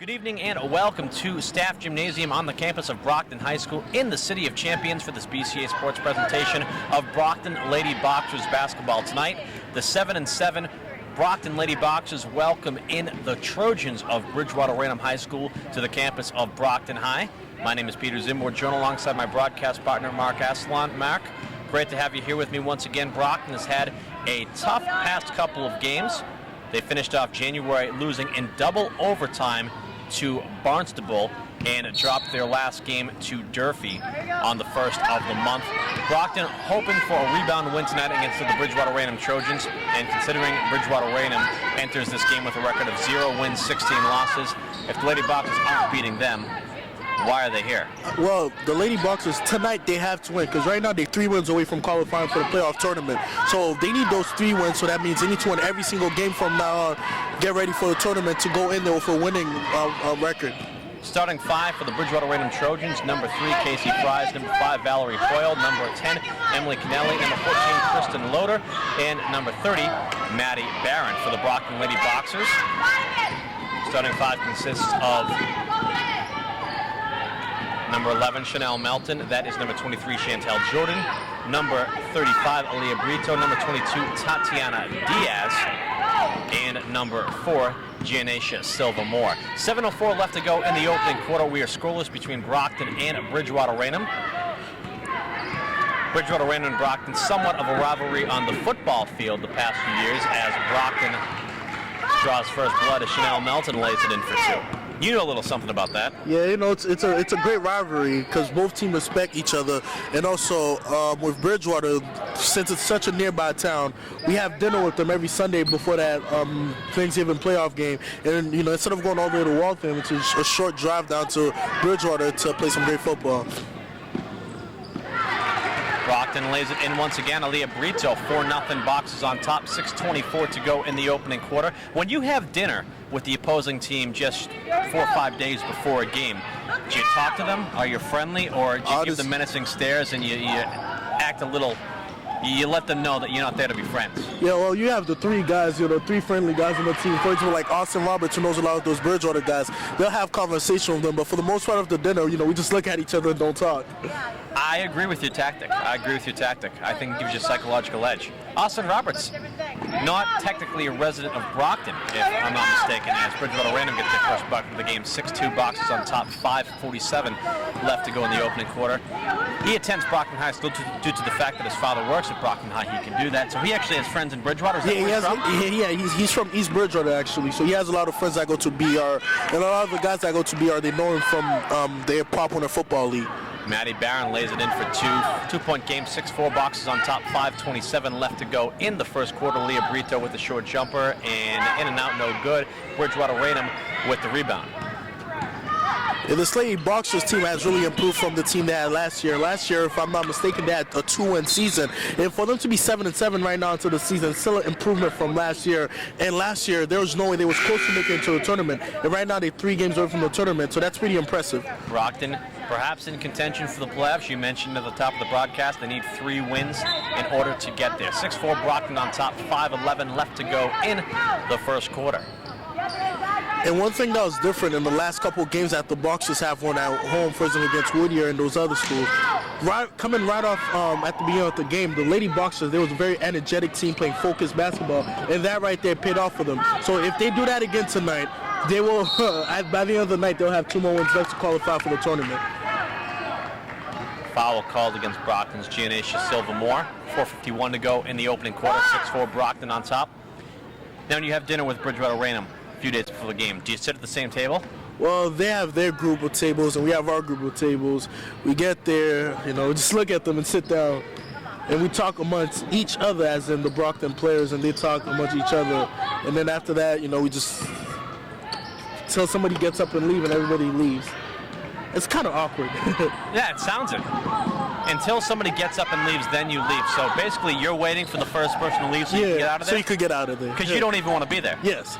Good evening and welcome to Staff Gymnasium on the campus of Brockton High School in the City of Champions for this BCA Sports presentation of Brockton Lady Boxers basketball tonight. The 7-7 Brockton Lady Boxers welcome in the Trojans of Bridgewater-Raynham High School to the campus of Brockton High. My name is Peter Zimborn, joined alongside my broadcast partner Mark Aslan. Mark, great to have you here with me once again. Brockton has had a tough past couple of games. They finished off January losing in double overtime to Barnstable and dropped their last game to Durfee on the first of the month. Brockton hoping for a rebound win tonight against the Bridgewater-Raynham Trojans, and considering Bridgewater-Raynham enters this game with a record of 0 wins, 16 losses, if the Lady Boxers aren't beating them, why are they here? Well, the Lady Boxers, tonight they have to win, because right now they're 3 wins away from qualifying for the playoff tournament. So they need those 3 wins, so that means they need to win every single game from now on, get ready for the tournament to go in there with a winning record. Starting 5 for the Bridgewater-Raynham Trojans, number 3, Casey Fries, number 5, Valerie Hoyle, number 10, Emily Kennelly, number 14, Kristen Loader, and number 30, Maddie Barron for the Brockton Lady Boxers. Starting 5 consists of number 11, Chanel Melton. That is number 23, Chantel Jordan. Number 35, Aaliyah Brito. Number 22, Tatiana Diaz. And number 4, Giannacia Silva-Moore. 7:04 left to go in the opening quarter. We are scoreless between Brockton and Bridgewater-Raynham. Bridgewater-Raynham and Brockton, somewhat of a rivalry on the football field the past few years, as Brockton draws first blood as Chanel Melton lays it in for 2. You know a little something about that. Yeah, you know, it's a great rivalry because both teams respect each other, and also with Bridgewater, since it's such a nearby town, we have dinner with them every Sunday before that Thanksgiving playoff game. And you know, instead of going all the way to Waltham, which is a short drive down to Bridgewater to play some great football. Brockton lays it in once again. Aaliyah Brito, 4-0 Boxers on top, 6:24 to go in the opening quarter. When you have dinner with the opposing team just 4 or 5 days before a game, do you talk to them? Are you friendly, or do you give them menacing stares and you act a little, you let them know that you're not there to be friends? Yeah, well, you have the 3 guys, you know, 3 friendly guys on the team. For example, like Austin Roberts, who knows a lot of those Bridgewater guys. They'll have conversation with them, but for the most part of the dinner, you know, we just look at each other and don't talk. I agree with your tactic. I think it gives you a psychological edge. Austin Roberts, not technically a resident of Brockton, if I'm not mistaken, as Bridgewater-Raynham gets their first bucket of the game. 6-2 Boxers on top, 5:47 left to go in the opening quarter. He attends Brockton High School due to the fact that his father works at Brockton High. He can do that. So he actually has friends in Bridgewater. Is that where he's from East Bridgewater, actually. So he has a lot of friends that go to BR. And a lot of the guys that go to BR, they know him from their Pop Warner Football League. Maddie Barron lays it in for 2. 2-point game, 6-4 Boxers on top, 5:27 left to go in the first quarter. Leah Brito with the short jumper, and in and out, no good. Bridgewater-Raynham with the rebound. Yeah, this Lady Boxers team has really improved from the team they had last year. Last year, if I'm not mistaken, they had a 2-win season. And for them to be 7-7 right now into the season, still an improvement from last year. And last year, there was no way they was close to making it to the tournament. And right now, they're 3 games away from the tournament, so that's pretty impressive. Brockton, perhaps in contention for the playoffs. You mentioned at the top of the broadcast, they need 3 wins in order to get there. 6-4 Brockton on top, 5:11 left to go in the first quarter. And one thing that was different in the last couple of games that the Boxers have won at home, for example, against Whittier and those other schools, coming right off at the beginning of the game, the Lady Boxers, they was a very energetic team playing focused basketball, and that right there paid off for them. So if they do that again tonight, they will, by the end of the night, they'll have 2 more wins left to qualify for the tournament. Foul called against Brockton's Giannacia Silva-Moore. 4:51 to go in the opening quarter. 6-4 Brockton on top. Now you have dinner with Bridgewater-Raynham a few days before the game. Do you sit at the same table? Well, they have their group of tables, and we have our group of tables. We get there, you know, just look at them and sit down, and we talk amongst each other, as in the Brockton players, and they talk amongst each other. And then after that, you know, we just till somebody gets up and leave, and everybody leaves. It's kind of awkward. Yeah, it sounds it. Until somebody gets up and leaves, then you leave. So basically, you're waiting for the first person to leave so you can get out of there? So you could get out of there. Because you don't even want to be there. Yes.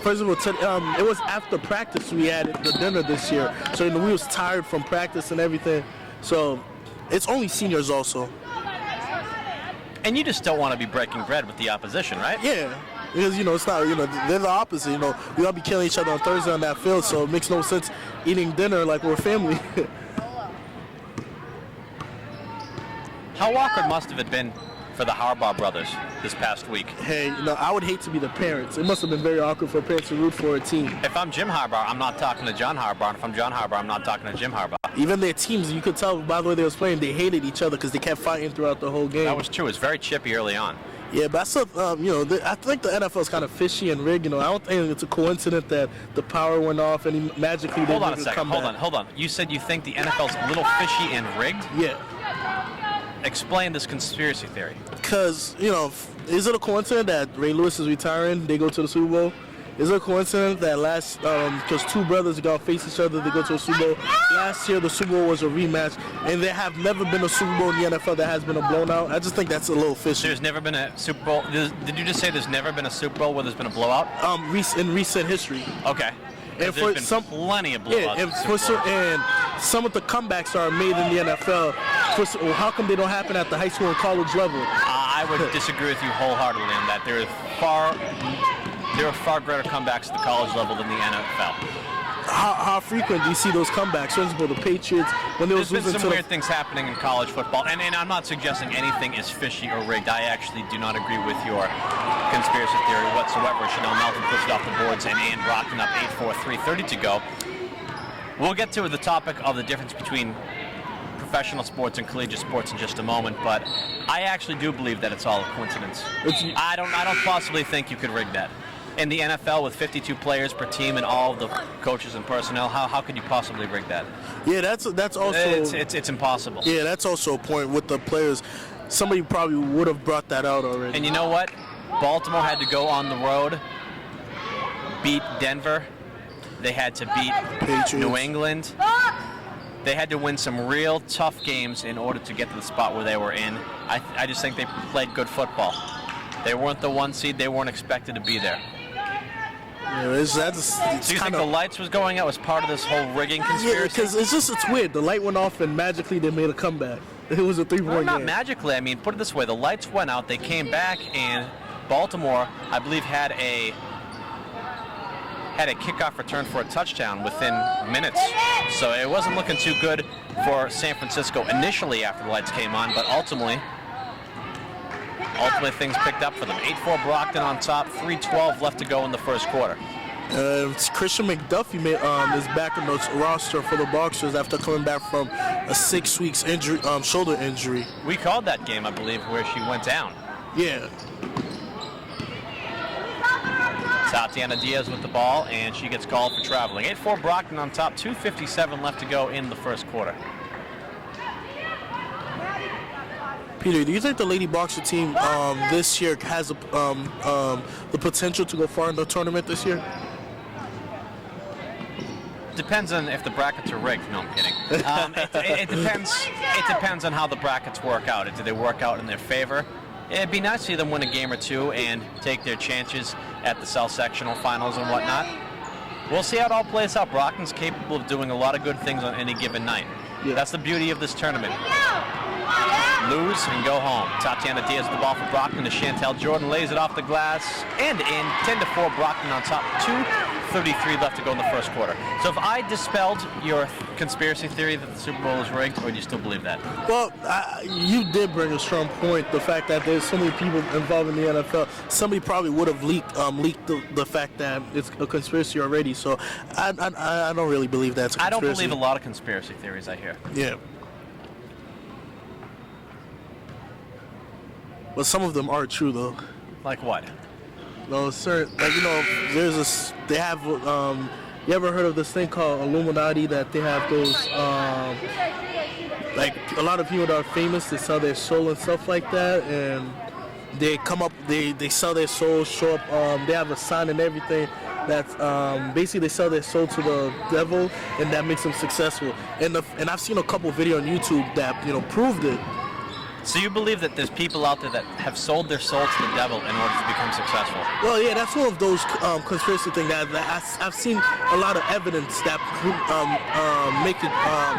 First of all, it was after practice we had the dinner this year. So you know, we was tired from practice and everything. So it's only seniors also. And you just don't want to be breaking bread with the opposition, right? Yeah. Because, it's not, they're the opposite. We all be killing each other on Thursday on that field, so it makes no sense eating dinner like we're family. How awkward must have it been for the Harbaugh brothers this past week? Hey, I would hate to be the parents. It must have been very awkward for parents to root for a team. If I'm Jim Harbaugh, I'm not talking to John Harbaugh. And if I'm John Harbaugh, I'm not talking to Jim Harbaugh. Even their teams, you could tell by the way they was playing, they hated each other because they kept fighting throughout the whole game. That was true. It was very chippy early on. Yeah, but I still, I think the NFL is kind of fishy and rigged. I don't think it's a coincidence that the power went off and magically they Hold on a made second. comeback. Hold on. You said you think the NFL's a little fishy and rigged? Yeah. Explain this conspiracy theory. Because, is it a coincidence that Ray Lewis is retiring? They go to the Super Bowl? Is it a coincidence that because two brothers are going to face each other, they go to a Super Bowl? Last year, the Super Bowl was a rematch, and there have never been a Super Bowl in the NFL that has been a blown out. I just think that's a little fishy. There's never been a Super Bowl. Did you just say there's never been a Super Bowl where there's been a blowout? In recent history. Okay. And there's been plenty of blowouts. Yeah, and some of the comebacks are made in the NFL. How come they don't happen at the high school and college level? I would disagree with you wholeheartedly on that. There are far greater comebacks at the college level than the NFL. How frequent do you see those comebacks? For example, the Patriots, when they was There's been losing some to weird things happening in college football, and I'm not suggesting anything is fishy or rigged. I actually do not agree with your conspiracy theory whatsoever. Chanel Melton puts it off the boards, and Brockton up 8-4, 3:30 to go. We'll get to the topic of the difference between professional sports and collegiate sports in just a moment, but I actually do believe that it's all a coincidence. I don't possibly think you could rig that. In the NFL with 52 players per team and all of the coaches and personnel, how could you possibly rig that? Yeah, that's also it's impossible. Yeah, that's also a point with the players. Somebody probably would have brought that out already. And you know what? Baltimore had to go on the road, beat Denver. They had to beat Patriots. New England. They had to win some real tough games in order to get to the spot where they were in. I just think they played good football. They weren't the one seed. They weren't expected to be there. Yeah, So you think the lights was going out was part of this whole rigging conspiracy? Yeah, because it's weird. The light went off and magically they made a comeback. It was a 3-point game. Not magically. I mean, put it this way. The lights went out. They came back, and Baltimore, I believe, had a kickoff return for a touchdown within minutes. So it wasn't looking too good for San Francisco initially after the lights came on, but ultimately things picked up for them. 8-4 Brockton on top, 3:12 left to go in the first quarter. Christian McDuffie is back in the roster for the Boxers after coming back from a 6 weeks injury, shoulder injury. We called that game, I believe, where she went down. Yeah. Tatiana Diaz with the ball, and she gets called for traveling. 8-4 Brockton on top, 2:57 left to go in the first quarter. Peter, do you think the Lady Boxer team this year has the potential to go far in the tournament this year? Depends on if the brackets are rigged. No, I'm kidding. It depends. It depends on how the brackets work out. Do they work out in their favor? It'd be nice to see them win a game or two and take their chances at the South Sectional finals and whatnot. We'll see how it all plays out. Brockton's capable of doing a lot of good things on any given night. Yeah. That's the beauty of this tournament. Lose and go home. Tatiana Diaz with the ball for Brockton to Chantel Jordan, lays it off the glass and in. 10-4 Brockton on top. 2:33 left to go in the first quarter. So if I dispelled your conspiracy theory that the Super Bowl is rigged, or do you still believe that? Well, you did bring a strong point. The fact that there's so many people involved in the NFL, somebody probably would have leaked the fact that it's a conspiracy already. So I don't really believe that's a conspiracy. I don't believe a lot of conspiracy theories I hear. Yeah. But some of them are true, though. Like what? No, certain, they have, you ever heard of this thing called Illuminati, that they have those, like, a lot of people that are famous, they sell their soul and stuff like that, and they come up, they sell their soul, show up, they have a sign and everything that's, basically they sell their soul to the devil, and that makes them successful. And I've seen a couple videos on YouTube that, proved it. So you believe that there's people out there that have sold their soul to the devil in order to become successful? Well, yeah, that's one of those conspiracy things that I've seen a lot of evidence that make it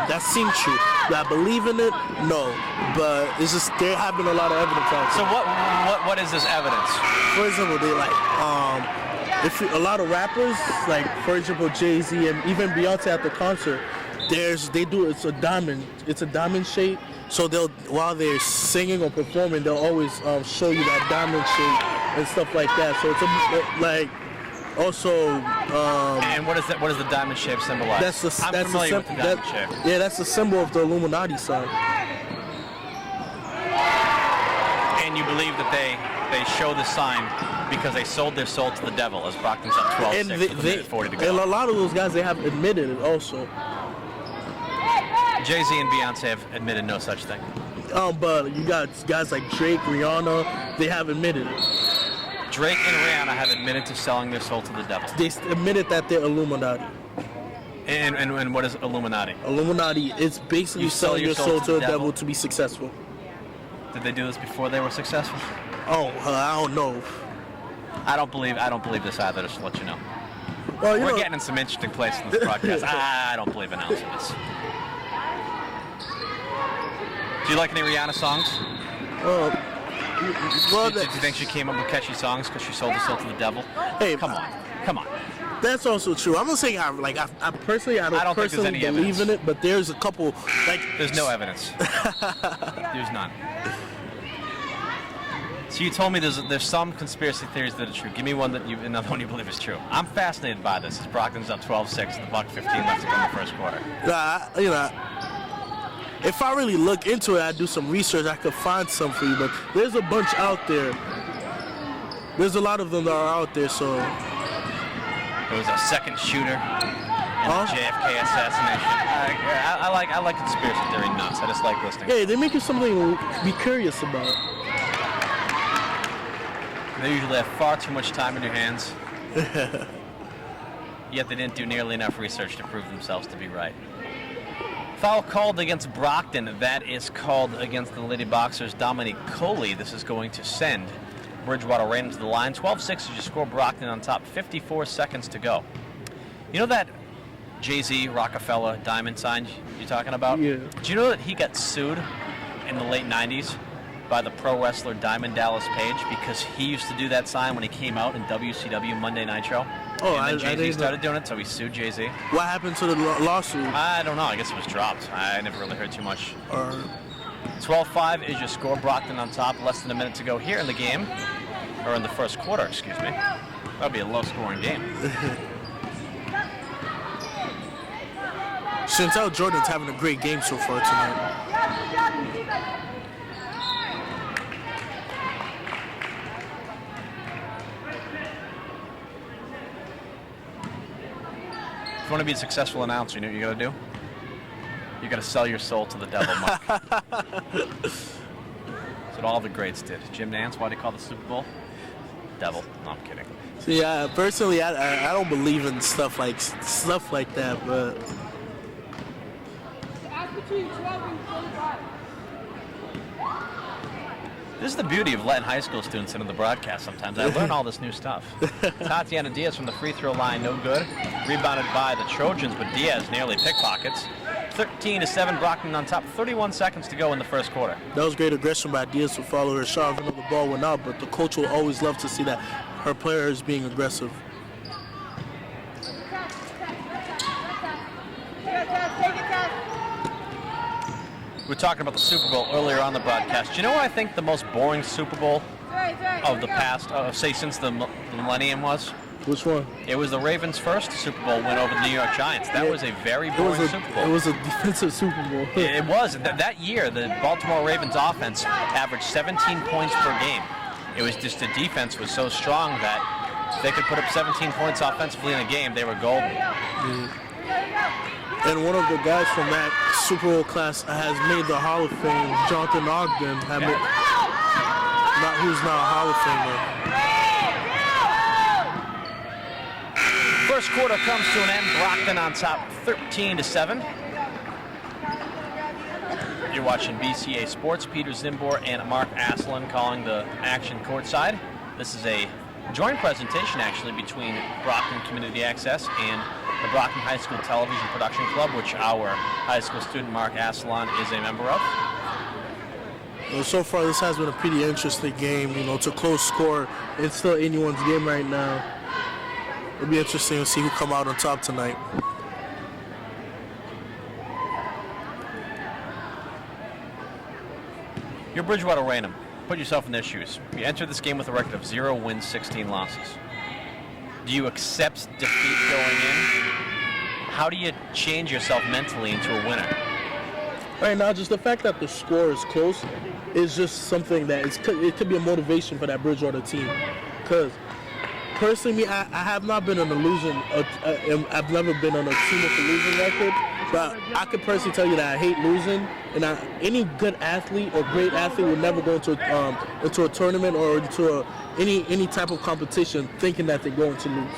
that seem true. Do I believe in it? No, but it's just there have been a lot of evidence out there. So what is this evidence? For example, they like if a lot of rappers, like for example Jay-Z and even Beyonce at the concert, it's a diamond shape. So while they're singing or performing, they'll always show you that diamond shape and stuff like that. So it's like also. And what does the diamond shape symbolize? I'm familiar with the diamond shape. Yeah, that's the symbol of the Illuminati sign. And you believe that they show the sign because they sold their soul to the devil, as Brockton's up 12-6 with a minute 40 to go. And a lot of those guys, they have admitted it also. Jay-Z and Beyonce have admitted no such thing. But you got guys like Drake, Rihanna, they have admitted it. Drake and Rihanna have admitted to selling their soul to the devil. They admitted that they're Illuminati. And what is Illuminati? Illuminati is basically selling your soul to the devil to be successful. Did they do this before they were successful? Oh, I don't know. I don't believe this either, just to let you know. Well, We're getting in some interesting places in this broadcast. I don't believe in this. Do you like any Rihanna songs? Do you think she came up with catchy songs because she sold her soul to the devil? Hey, come on. That's also true. I'm not saying I personally don't personally believe in it, but there's a couple like. There's no evidence. There's none. So you told me there's some conspiracy theories that are true. Give me another one you believe is true. I'm fascinated by this. As Brockton's up 12-6, the buck 15 left to go in the first quarter. If I really look into it, I do some research, I could find some for you. But there's a bunch out there. There's a lot of them that are out there. So there was a second shooter in the JFK assassination. I like conspiracy theory nuts. I just like listening. Hey, they make you something to be curious about. They usually have far too much time in their hands. Yet they didn't do nearly enough research to prove themselves to be right. Foul called against Brockton. That is called against the Lady Boxers' Dominique Coley. This is going to send Bridgewater-Raynham to the line. 12-6 is your score. Brockton on top. 54 seconds to go. You know that Jay-Z Rockefeller diamond sign you're talking about? Yeah. Do you know that he got sued in the late 90s by the pro wrestler Diamond Dallas Page because he used to do that sign when he came out in WCW Monday Nitro? Oh, and then Jay-Z started doing it, so he sued Jay-Z. What happened to the lawsuit? I don't know. I guess it was dropped. I never really heard too much. 12-5 is your score. Brockton on top. Less than a minute to go here in the game. Or in the first quarter, excuse me. That'll be a low-scoring game. Chantel Jordan's having a great game so far tonight. If you want to be a successful announcer, you know what you got to do? You got to sell your soul to the devil, Mark. That's what all the greats did. Jim Nantz, why do they call the Super Bowl? Devil. No, I'm kidding. See, personally, I don't believe in stuff like that, but. This is the beauty of letting high school students into the broadcast sometimes. I learn all this new stuff. Tatiana Diaz from the free throw line, no good. Rebounded by the Trojans, but Diaz nearly pickpockets. 13-7, Brockton on top. 31 seconds to go in the first quarter. That was great aggression by Diaz to follow her shot. I know the ball went out, but the coach will always love to see that her player is being aggressive. We were talking about the Super Bowl earlier on the broadcast. Do you know what I think the most boring Super Bowl of the past, say since the millennium was? Which one? It was the Ravens' first Super Bowl win over the New York Giants. That was a very boring Super Bowl. It was a defensive Super Bowl. It was. That year, the Baltimore Ravens offense averaged 17 points per game. It was just the defense was so strong that if they could put up 17 points offensively in a game, they were golden. And one of the guys from that Super Bowl class has made the Hall of Fame. Jonathan Ogden, who's now a Hall of Famer. First quarter comes to an end. Brockton on top, 13-7. You're watching BCA Sports. Peter Zimbor and Mark Aslan calling the action courtside. This is a joint presentation, actually, between Brockton Community Access and the Brockton High School Television Production Club, which our high school student Mark Aslan is a member of. Well, so far, this has been a pretty interesting game. You know, it's a close score. It's still anyone's game right now. It'll be interesting to see who come out on top tonight. You're Bridgewater-Raynham. Put yourself in their shoes. You enter this game with a record of 0 wins, 16 losses. Do you accept defeat going in? How do you change yourself mentally into a winner? Right now, just the fact that the score is close is just something that it could be a motivation for that Bridgewater team. Because personally, I have not been on a losing. I've never been on a team with a losing record. But I could personally tell you that I hate losing, and any good athlete or great athlete would never go into a tournament or into any type of competition thinking that they're going to lose.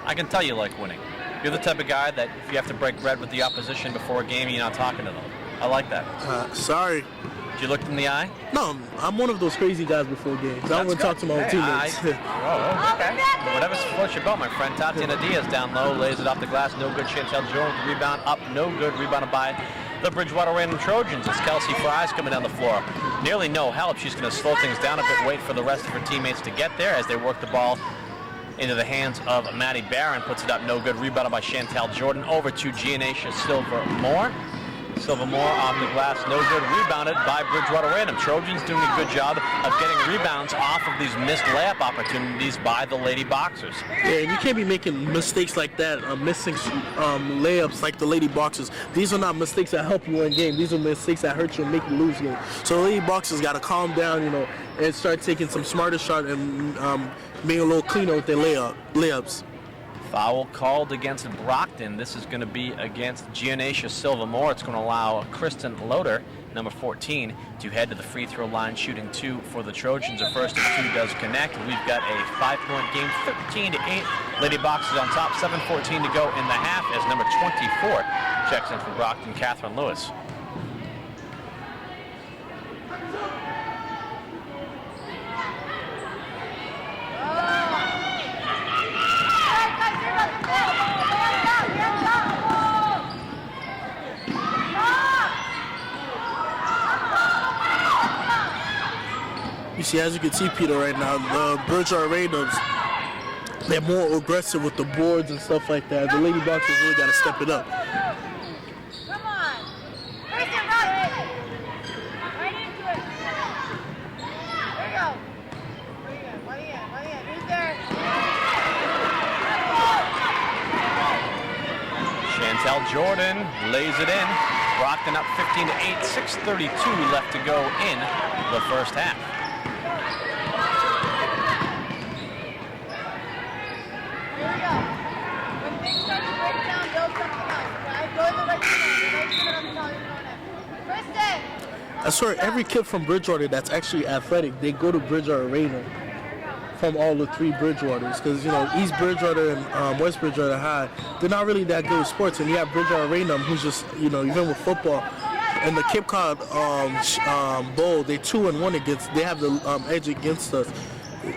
I can tell you like winning. You're the type of guy that if you have to break bread with the opposition before a game, you're not talking to them. I like that. Sorry. Did you look them in the eye? No, I'm one of those crazy guys before games. I don't want to talk to my own teammates. Okay. Whatever floats your boat, my friend. Tatiana Diaz down low, lays it off the glass. No good. Chantel Jones, rebound up. No good. Rebounded by the Bridgewater-Raynham Trojans. It's Kelsey Fry's coming down the floor. Nearly no help. She's going to slow things down a bit, wait for the rest of her teammates to get there as they work the ball into the hands of Maddie Barron. Puts it up. No good. Rebounded by Chantel Jordan. Over to Giannacia Silvermore. Silvermore off the glass, no good, rebounded by Bridgewater-Raynham. Trojans doing a good job of getting rebounds off of these missed layup opportunities by the Lady Boxers. Yeah, and you can't be making mistakes like that, missing layups like the Lady Boxers. These are not mistakes that help you win game. These are mistakes that hurt you and make you lose game. So the Lady Boxers got to calm down, you know, and start taking some smarter shots and being a little cleaner with their layups. Foul called against Brockton. This is going to be against Giannacia Silvermore. It's going to allow Kristen Loader, number 14, to head to the free throw line, shooting 2 for the Trojans. A first of 2 does connect. We've got a 5-point game, 13-8. Lady Boxers on top, 7:14 to go in the half as number 24 checks in for Brockton, Catherine Lewis. You see, as you can see, Peter, right now, the Bridgewater-Raynhams, they're more aggressive with the boards and stuff like that. The Lady Boxers really got to step it up. Come on. Where's it right? Right into it. There you go. What are you? Who's there? Chantel Jordan lays it in. Brockton up 15-8, 6:32 left to go in the first half. Here we go. When things start to break down, build something else. Okay? Go in the right direction. I'm telling you going in. Kristen! I swear, every kid from Bridgewater that's actually athletic, they go to Bridgewater-Raynham from all the 3 Bridgewaters. Because, you know, East Bridgewater and West Bridgewater High, they're not really that good with sports. And you have Bridgewater-Raynham, who's just, you know, even with football. And the Cape Cod Bowl, they 2-1 against, they have the edge against us.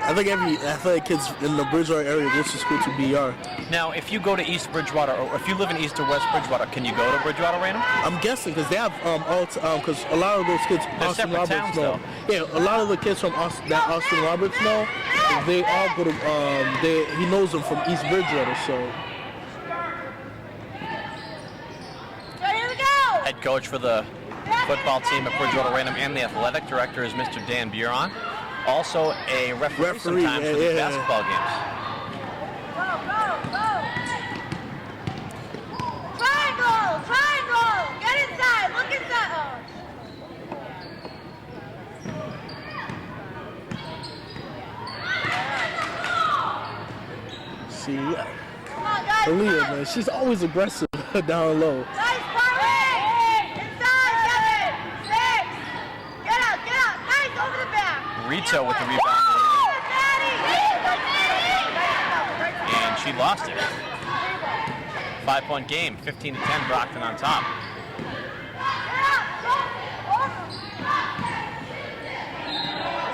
I think every athletic kids in the Bridgewater area goes to school to BR. Now, if you go to East Bridgewater, or if you live in East or West Bridgewater, can you go to Bridgewater-Raynham? I'm guessing because they have because a lot of those kids, They're Austin separate Roberts towns, know. Yeah, a lot of the kids from that Austin Roberts know. They all go to. He knows them from East Bridgewater, so. Here we go! Head coach for the football team at Bridgewater-Raynham and the athletic director is Mr. Dan Buron. Also a referee sometimes for these basketball games. Go! Triangle! Get inside! Look inside! See, Come on, guys! Aaliyah, man, she's always aggressive down low. Guys, Parley! Inside, 7! 6! Get out! Nice, over the back! Rito with the rebound. And she lost it. 5-point game, 15-10, Brockton on top. Get out!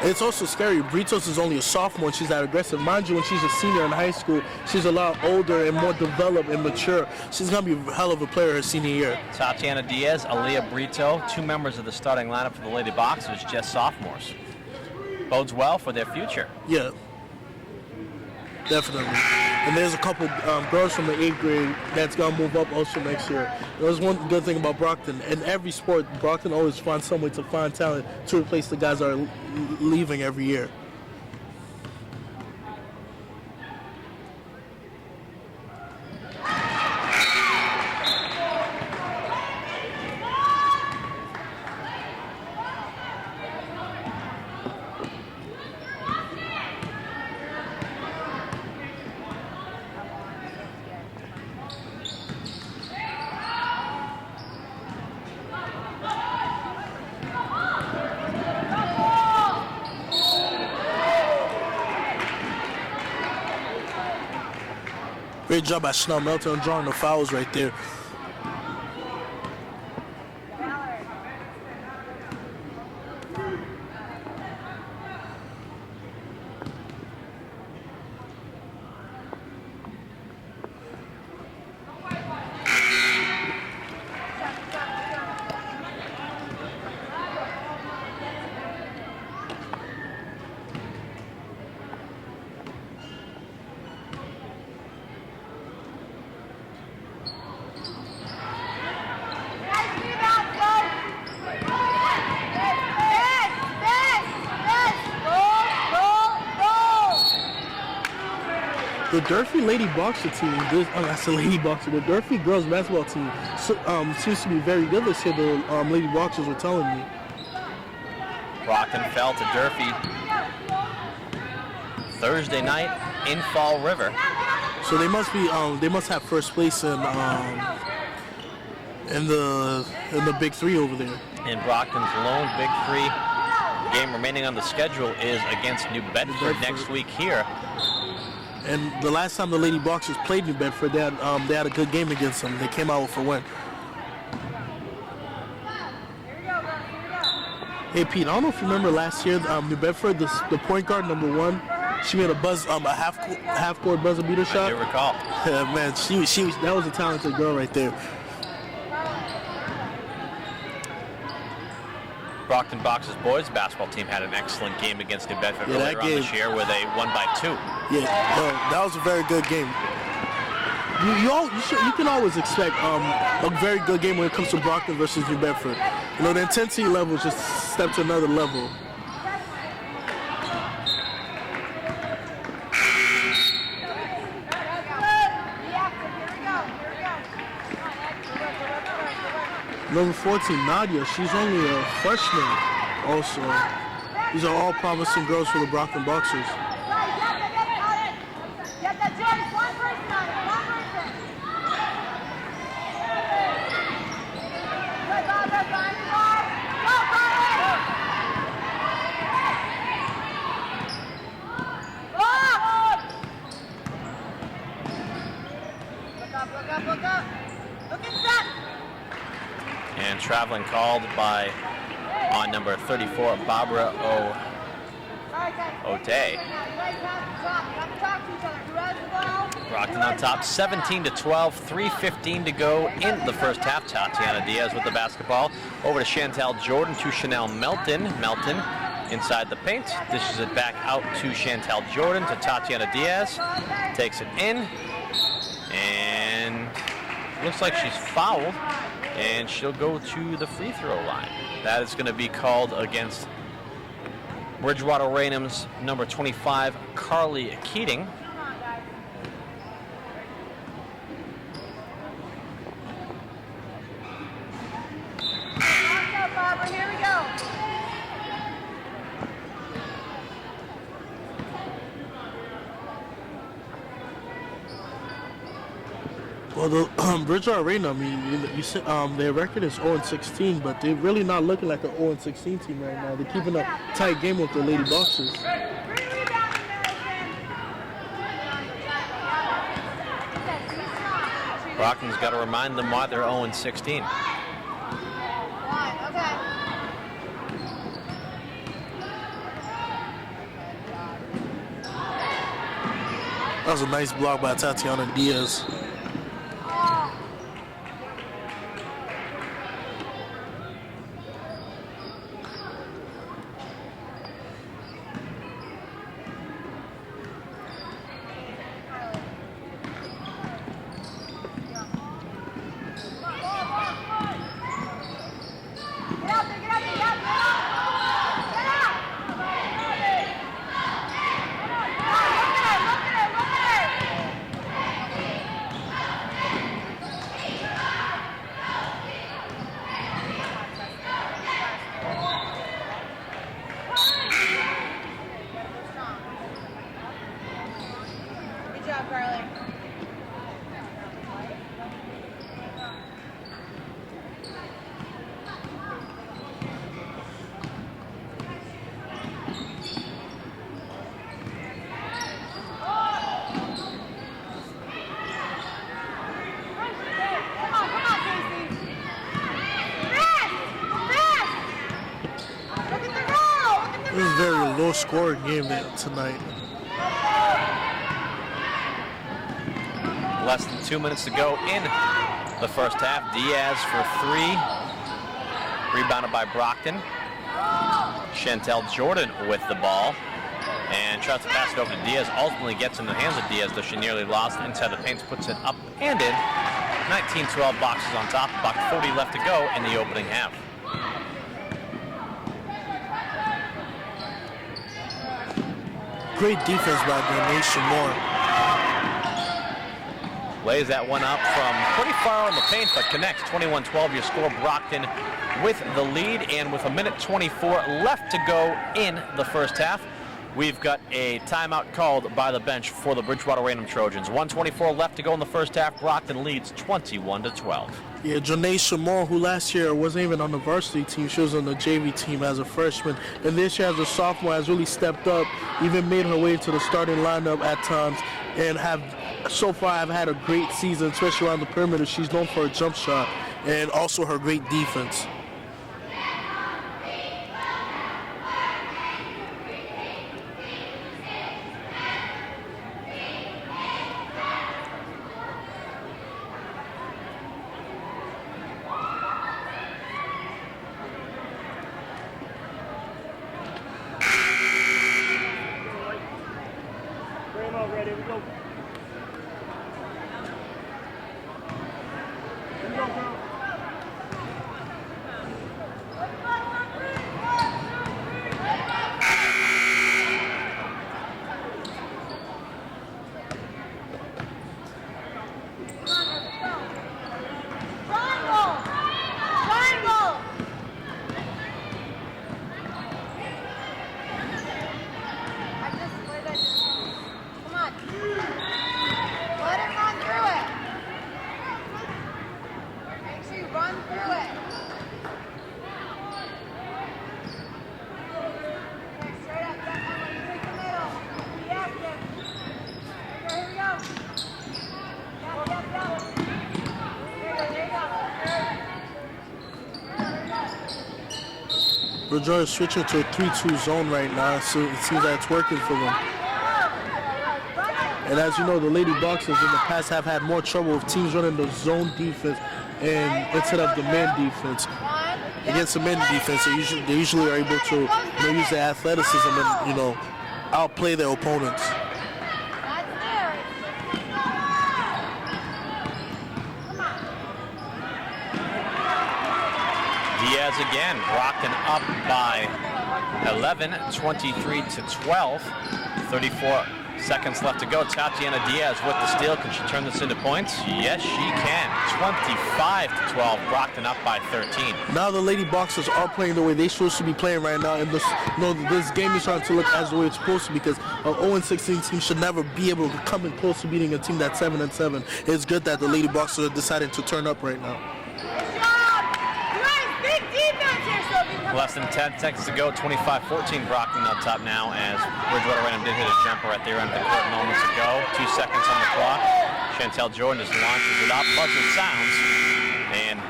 It's also scary. Britos is only a sophomore and she's that aggressive. Mind you, when she's a senior in high school, she's a lot older and more developed and mature. She's going to be a hell of a player her senior year. Tatiana Diaz, Aaliyah Brito, 2 members of the starting lineup for the Lady Boxers, just sophomores. Bodes well for their future. Yeah, definitely. And there's a couple girls from the 8th grade that's going to move up also next year. There's one good thing about Brockton. In every sport, Brockton always finds some way to find talent to replace the guys that are leaving every year. Great job by Chanel Melton drawing the fouls right there. The Durfee Lady Boxer team, that's the Lady Boxer, the Durfee girls basketball team seems to be very good this year, the Lady Boxers were telling me. Brockton fell to Durfee Thursday night in Fall River. So they must be they must have first place in the Big Three over there. And Brockton's lone Big Three game remaining on the schedule is against New Bedford next week here. And the last time the Lady Boxers played New Bedford, they had a good game against them. They came out with a win. Hey Pete, I don't know if you remember last year, New Bedford, the point guard #1, she made a half court buzzer beater shot. I do recall. Man, that was a talented girl right there. Brockton Boxers boys basketball team had an excellent game against New Bedford earlier on this year where they won by 2. Yeah, that was a very good game. You can always expect a very good game when it comes to Brockton versus New Bedford. You know, the intensity level just stepped to another level. Number 14, Nadia, she's only a freshman also. These are all promising girls for the Brockton Boxers. And traveling called on number 34, Barbara O'Day. Brockton on top, 17-12, 3:15 to go in the first half. Tatiana Diaz with the basketball. Over to Chantel Jordan, to Chanel Melton. Melton inside the paint. Dishes it back out to Chantel Jordan, to Tatiana Diaz. Takes it in. And looks like she's fouled. And she'll go to the free throw line. That is going to be called against Bridgewater-Raynham's number 25, Carly Keating. Here we go. Well, the Bridgewater-Raynham, you said their record is 0-16, but they're really not looking like an 0-16 team right now. They're keeping a tight game with the Lady Boxers. Brockton's got to remind them why they're 0-16. That was a nice block by Tatiana Diaz. Good job, Carly. This is a very low-scoring game tonight. Less than 2 minutes to go in the first half. Diaz for 3. Rebounded by Brockton. Chantel Jordan with the ball. And tries to pass it over to Diaz. Ultimately gets in the hands of Diaz, though she nearly lost inside the paint. Puts it up and in. 19-12 boxes on top. About 40 left to go in the opening half. Great defense by Donation Moore. Lays that one up from pretty far on the paint, but connects. 21-12 your score. Brockton with the lead, and with 1:24 left to go in the first half, we've got a timeout called by the bench for the Bridgewater-Raynham Trojans. 1:24 left to go in the first half. Brockton leads 21-12. Yeah, Janaisha Moore, who last year wasn't even on the varsity team, she was on the JV team as a freshman, and this year as a sophomore has really stepped up, even made her way to the starting lineup at times, and so far have had a great season, especially around the perimeter. She's known for her jump shot and also her great defense. Ready, we go. Bridgewater is switching to a 3-2 zone right now, so it seems that it's working for them. And as you know, the Lady Boxers in the past have had more trouble with teams running the zone defense and instead of the man defense. Against the men defense, they usually are able to use their athleticism and outplay their opponents. Diaz again. Brockton up by 11, 23-12. 34 seconds left to go. Tatiana Diaz with the steal. Can she turn this into points? Yes, she can. 25-12. Brockton up by 13. Now the Lady Boxers are playing the way they're supposed to be playing right now, and this game is starting to look as the way it's supposed to, because an 0-16 team should never be able to come in close to beating a team that's 7-7. It's good that the Lady Boxers are deciding to turn up right now. Less than 10 seconds to go. 25-14. Brockton on top now, as Bridgewater-Raynham did hit a jumper at their end of the court moments ago. 2 seconds on the clock. Chantel Jordan just launches it up. Buzzer sounds. And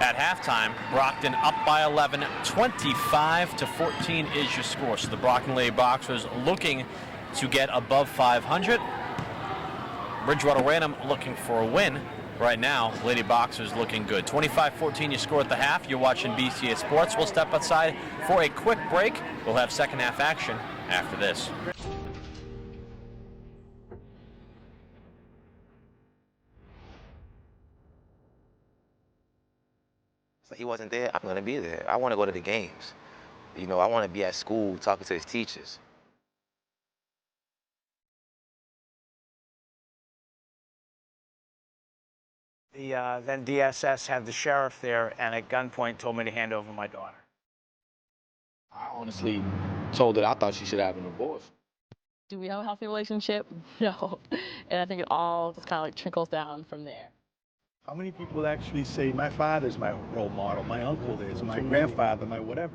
at halftime, Brockton up by 11. 25-14 is your score. So the Brockton Lady Boxers looking to get above 500. Bridgewater-Raynham looking for a win. Right now, Lady Boxers looking good. 25-14 you score at the half. You're watching BCA Sports. We'll step outside for a quick break. We'll have second half action after this. So he wasn't there, I'm gonna be there. I wanna go to the games. You know, I wanna be at school talking to his teachers. The then DSS had the sheriff there and at gunpoint told me to hand over my daughter. I honestly told her I thought she should have an divorce. Do we have a healthy relationship? No. And I think it all just kind of like trickles down from there. How many people actually say, my father's my role model, my uncle is, my grandfather, my whatever?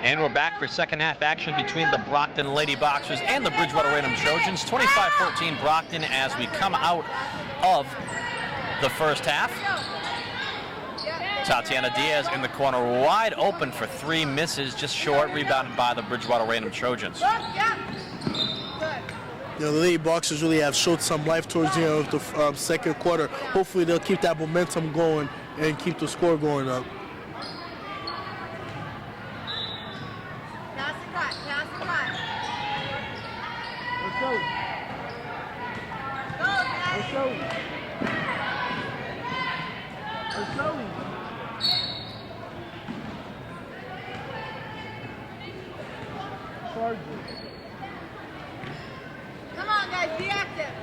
And we're back for second half action between the Brockton Lady Boxers and the Bridgewater-Raynham Trojans. 25-14 Brockton as we come out of the first half. Tatiana Diaz in the corner, wide open for three, misses, just short, rebounded by the Bridgewater-Raynham Trojans. You know, the Lady Boxers really have showed some life towards the end of the second quarter. Hopefully they'll keep that momentum going and keep the score going up. Come on, guys, be active.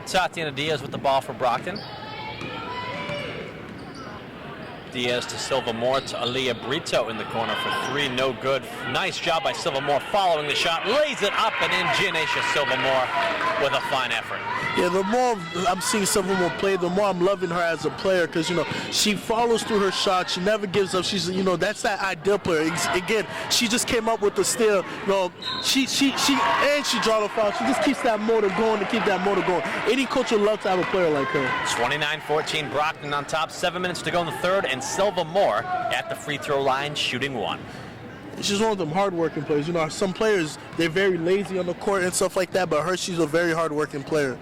Tatiana Diaz with the ball for Brockton. Diaz to Silva Moore to Aaliyah Brito in the corner for three, no good. Nice job by Silva Moore following the shot, lays it up and in. Gianacia Silva Moore with a fine effort. Yeah, the more I'm seeing Silva Moore play, the more I'm loving her as a player because, you know, she follows through her shot. She never gives up. She's, you know, that's that ideal player. Again, she just came up with the steal. You know, she draw the foul. She just keeps that motor going to keep that motor going. Any coach would love to have a player like her. 29-14 Brockton on top. 7 minutes to go in the third, and Silva Moore at the free throw line shooting one. She's one of them hard-working players. You know, some players, they're very lazy on the court and stuff like that, but her, she's a very hard-working player.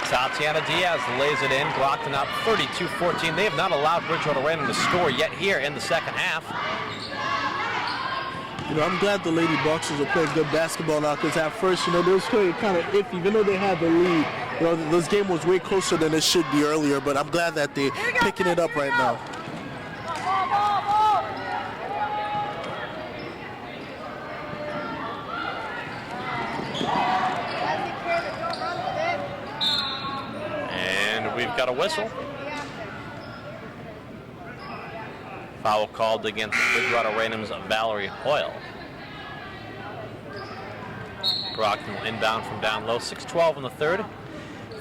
Tatiana Diaz lays it in. Brockton up 32-14. They have not allowed Bridgewater-Raynham to score yet here in the second half. You know, I'm glad the Lady Boxers are playing good basketball now because at first, you know, they was playing kind of iffy. Even though they had the lead, you know, this game was way closer than it should be earlier, but I'm glad that they're picking it up right now. We've got a whistle. Foul called against Bridgewater-Raynham's Valerie Hoyle. Brockton will inbound from down low. 6-12 in the third.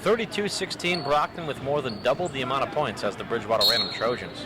32-16 Brockton with more than double the amount of points as the Bridgewater-Raynham Trojans.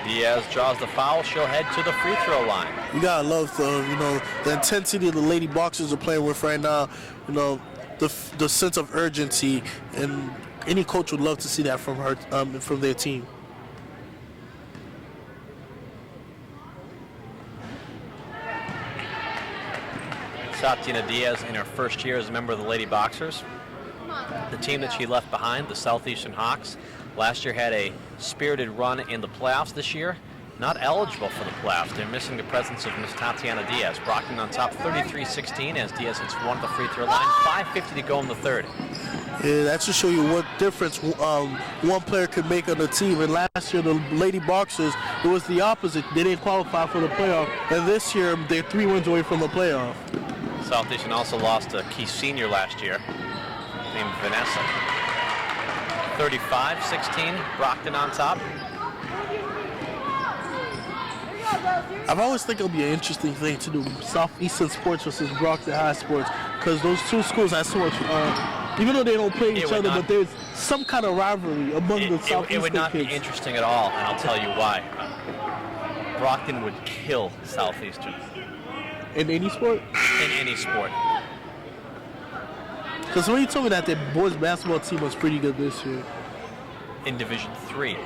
Diaz draws the foul. She'll head to the free throw line. You gotta love the intensity the Lady Boxers are playing with right now. You know, the sense of urgency, and any coach would love to see that from her, from their team. Tatiana Diaz in her first year as a member of the Lady Boxers. The team that she left behind, the Southeastern Hawks, last year had a spirited run in the playoffs. This year, not eligible for the playoffs. They're missing the presence of Miss Tatiana Diaz. Brockton on top 33-16 as Diaz hits one at the free throw line. 5:50 to go in the third. Yeah, that should show you what difference one player could make on the team. And last year, the Lady Boxers, it was the opposite. They didn't qualify for the playoff. And this year, they're 3 wins away from the playoff. Southeastern also lost a key senior last year named Vanessa. 35-16, Brockton on top. I've always think it'll be an interesting thing to do Southeastern Sports versus Brockton High Sports, because those two schools have so much, even though they don't play each other, but there's some kind of rivalry among the Southeastern kids. It would not be interesting at all, and I'll tell you why. Brockton would kill Southeastern. In any sport? In any sport. Because when you told me that their boys basketball team was pretty good this year. In Division III.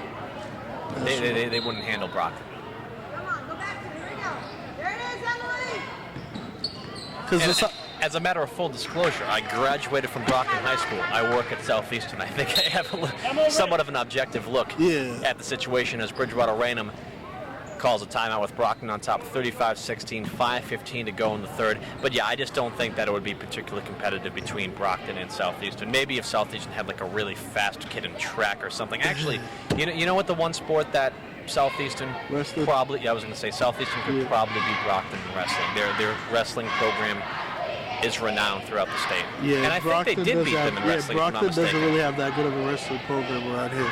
They wouldn't handle Brockton. Come on, go back to it. Here we go. There it is, Emily. Because as a matter of full disclosure, I graduated from Brockton High School. I work at Southeastern. I think I have somewhat of an objective look at the situation as Bridgewater-Raynham calls a timeout with Brockton on top 35-16, 5:15 to go in the third. But yeah, I just don't think that it would be particularly competitive between Brockton and Southeastern. Maybe if Southeastern had like a really fast kid in track or something. Actually, you know what, the one sport that Southeastern probably, I was going to say Southeastern could probably beat Brockton in wrestling. Their wrestling program is renowned throughout the state. Yeah, and I Brockton think they did beat them in wrestling. Yeah, Brockton doesn't really have that good of a wrestling program around here.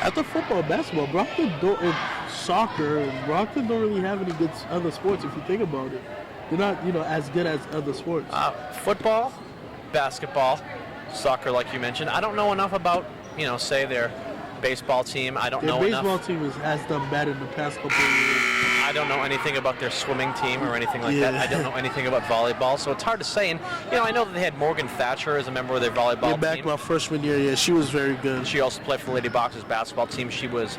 After football and basketball, Brockton don't, and soccer, and Brockton don't really have any good other sports if you think about it. They're not, as good as other sports. Football, basketball, soccer, like you mentioned. I don't know enough about, say their baseball team. I don't know enough. Their baseball team has done bad in the past couple of years. I don't know anything about their swimming team or anything like that. I don't know anything about volleyball, so it's hard to say. And, I know that they had Morgan Thatcher as a member of their volleyball team. Back my freshman year, she was very good. She also played for the Lady Boxers basketball team. She was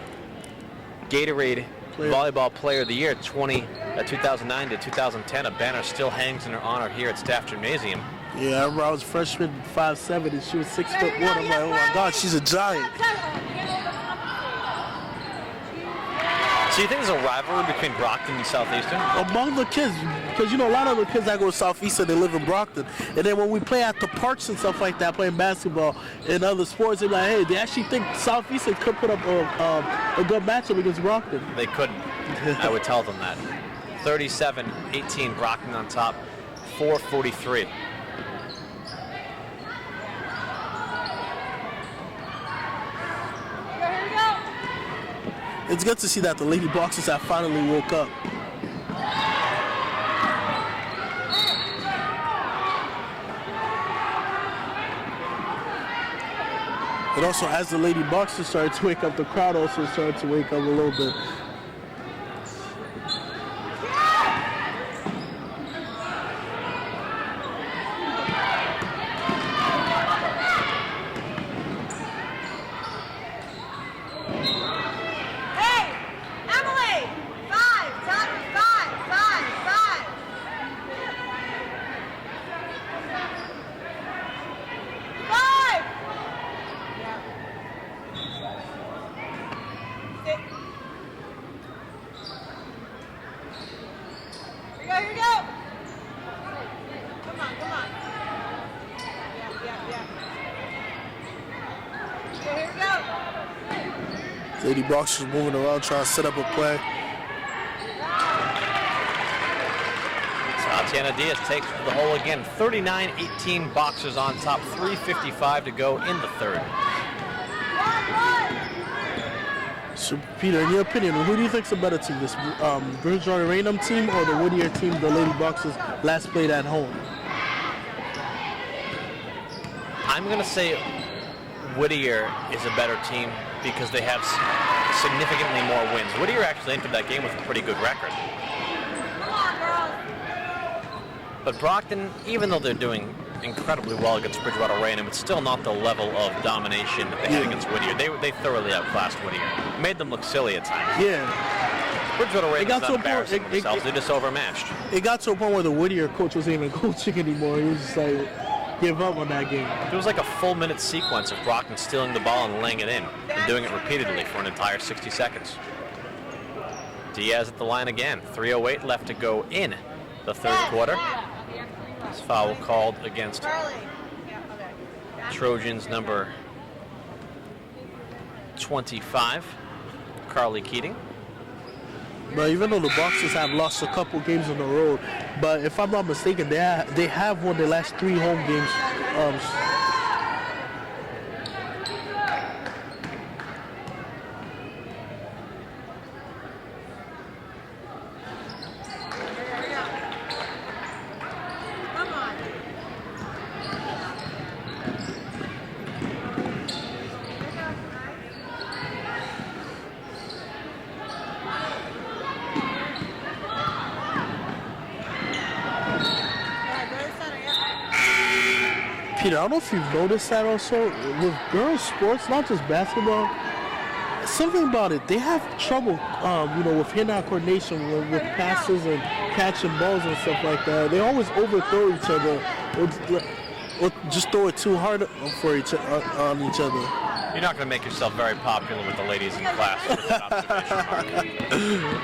Gatorade Volleyball Player of the Year 2009 to 2010. A banner still hangs in her honor here at Staff Gymnasium. Yeah, I remember I was freshman 5'7", and she was 6'1". I'm like, oh my God, she's a giant. So you think there's a rivalry between Brockton and Southeastern? Among the kids, because a lot of the kids that go to Southeastern, they live in Brockton. And then when we play at the parks and stuff like that, playing basketball and other sports, they're like, hey, they actually think Southeastern could put up a good matchup against Brockton. They couldn't. I would tell them that. 37-18, Brockton on top, 4:43. It's good to see that the Lady Boxers have finally woke up. And also, as the Lady Boxers started to wake up, the crowd also started to wake up a little bit. Lady Boxers moving around trying to set up a play. Tatiana Diaz takes the hole again. 39-18, Boxers on top. 3:55 to go in the third. So, Peter, in your opinion, who do you think's a better team, this Bridgewater-Raynham team or the Whittier team the Lady Boxers last played at home? I'm going to say Whittier is a better team because they have significantly more wins. Whittier actually entered that game with a pretty good record. But Brockton, even though they're doing incredibly well against Bridgewater-Raynham, it's still not the level of domination that they had against Whittier. They thoroughly outclassed Whittier. Made them look silly at times. Yeah. Bridgewater-Raynham's got not to a point- embarrassing themselves. They're just overmatched. It got to a point where the Whittier coach wasn't even coaching anymore. He was just like, give up on that game. There was like a full minute sequence of Brockton stealing the ball and laying it in, and doing it repeatedly for an entire 60 seconds. Diaz at the line again. 3:08 left to go in the third quarter. This foul called against Trojans number 25, Carly Keating. But even though the Boxers have lost a couple games on the road, but if I'm not mistaken, they have won their last 3 home games. Come on. Peter, I don't know if you've noticed that also with girls' sports, not just basketball. Something about it, they have trouble, with hand-eye coordination with passes and catching balls and stuff like that. They always overthrow each other, or just throw it too hard on each other. You're not going to make yourself very popular with the ladies in class with that observation, Mark.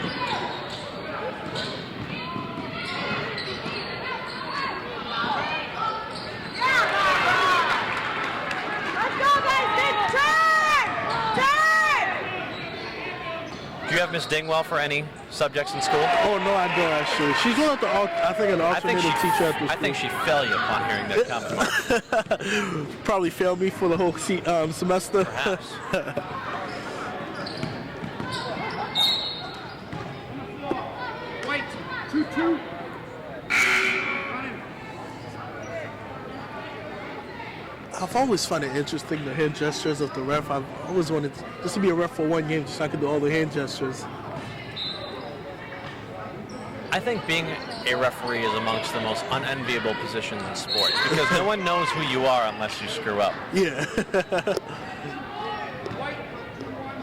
Do you have Miss Dingwell for any subjects in school? Oh no, I don't actually. She's one of the, I think, an alternative teacher at the school. I think she failed you upon hearing that comment. Probably failed me for the whole semester. Perhaps. Wait, 2-2. I've always found it interesting, the hand gestures of the ref. I've always wanted just to be a ref for one game, just so I could do all the hand gestures. I think being a referee is amongst the most unenviable positions in sports because no one knows who you are unless you screw up. Yeah.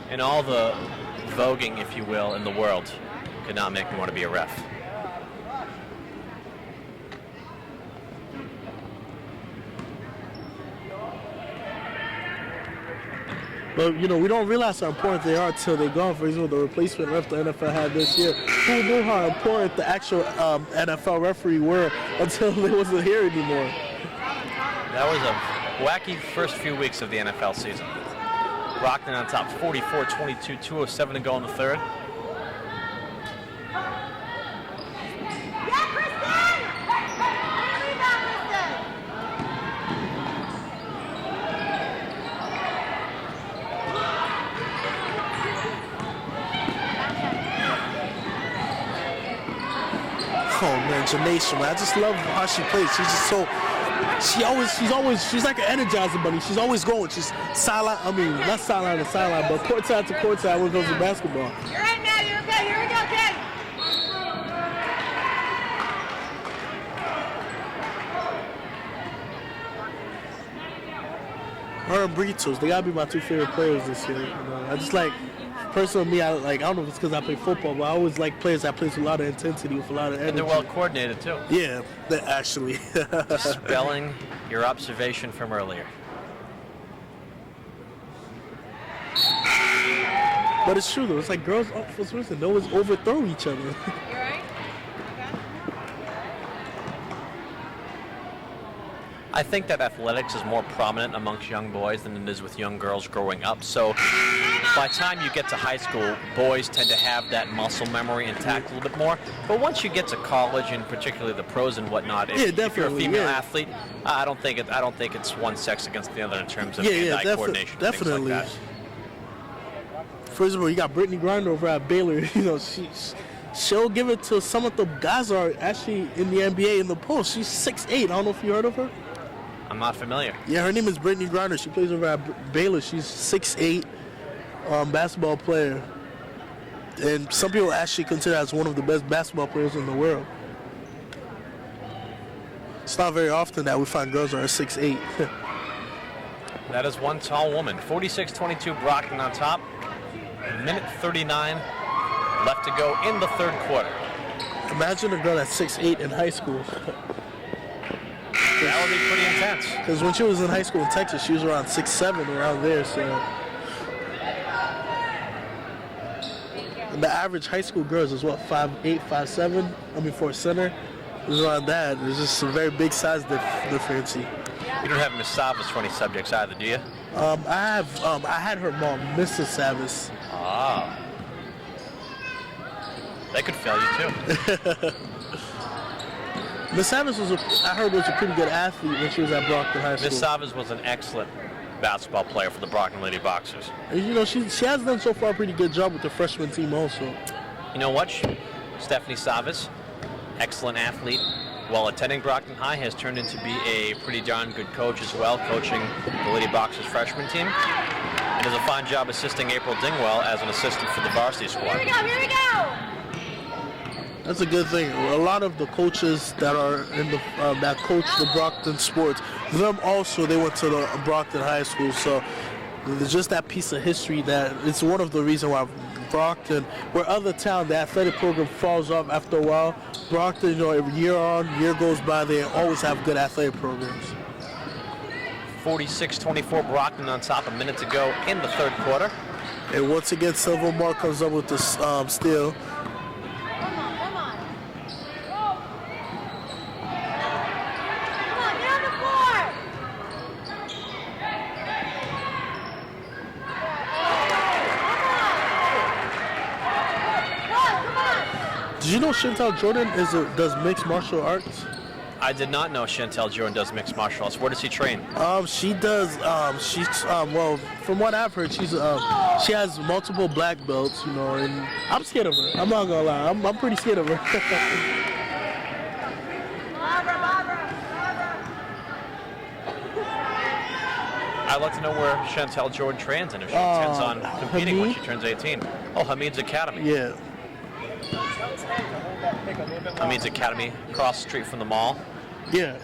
And all the voguing, if you will, in the world could not make me want to be a ref. But, we don't realize how important they are until they're gone. For example, the replacement ref the NFL had this year. Who knew how important the actual NFL referee were until they wasn't here anymore? That was a wacky first few weeks of the NFL season. Brockton on top, 44-22, 2:07 to go in the third. Oh man, Janaisha, man, I just love how she plays. She's just so, she's like an Energizer bunny. She's always going. She's sideline, not sideline to sideline, but courtside to courtside when it comes to basketball. You're right now, you're okay. Here we go, kid. Her and Britos, they gotta be my 2 favorite players this year. I just like, personally, I don't know if it's because I play football, but I always like players that play with a lot of intensity, with a lot of energy. And they're well coordinated too. Yeah, actually. Spelling your observation from earlier. But it's true though. It's like girls, for some reason, they always overthrow each other. You right? I think that athletics is more prominent amongst young boys than it is with young girls growing up. So by the time you get to high school, boys tend to have that muscle memory intact a little bit more. But once you get to college, and particularly the pros and whatnot, if you're a female athlete, I don't think it's one sex against the other in terms of hand-eye coordination. Definitely. Things like that. First of all, you got Brittany Griner over at Baylor. She'll give it to some of the guys are actually in the NBA in the post. She's 6'8". I don't know if you heard of her. I'm not familiar. Yeah, her name is Brittany Griner. She plays over at Baylor. She's 6'8", basketball player. And some people actually consider her as one of the best basketball players in the world. It's not very often that we find girls that are 6'8". That is one tall woman. 46-22 Brockton on top. Minute 39 left to go in the third quarter. Imagine a girl that's 6'8" in high school. That would be pretty intense. Because when she was in high school in Texas, she was around 6'7", around there. So the average high school girls is what, 5'8", 5'7"? I mean, for a center, it's around that. There's just a very big size difference. You don't have Miss Savas for any subjects either, do you? I had her mom, Mrs. Savas. Ah. They could fail you too. Miss Savas I heard was a pretty good athlete when she was at Brockton High School. Miss Savas was an excellent basketball player for the Brockton Lady Boxers. And, you know, she has done so far a pretty good job with the freshman team also. You know what? Stephanie Savas, excellent athlete, while attending Brockton High, has turned into be a pretty darn good coach as well, coaching the Lady Boxers freshman team. And does a fine job assisting April Dingwell as an assistant for the varsity squad. Here we go, here we go! That's a good thing. A lot of the coaches that are in the that coach the Brockton sports, them also they went to the Brockton High School. So there's just that piece of history that it's one of the reasons why Brockton, where other towns the athletic program falls off after a while, Brockton, you know, every year goes by, they always have good athletic programs. 46-24 Brockton on top, a minute to go in the third quarter. And once again, Silvermore comes up with the steal. Did you know Chantel Jordan does mixed martial arts? I did not know Chantel Jordan does mixed martial arts. Where does she train? She does. Well, from what I've heard, she has multiple black belts. You know, and I'm scared of her. I'm not gonna lie. I'm pretty scared of her. I'd like to know where Chantel Jordan trains and if she intends on competing when she turns 18. Oh, Hamid's Academy. Yeah. Hamid's Academy, across the street from the mall. Yeah.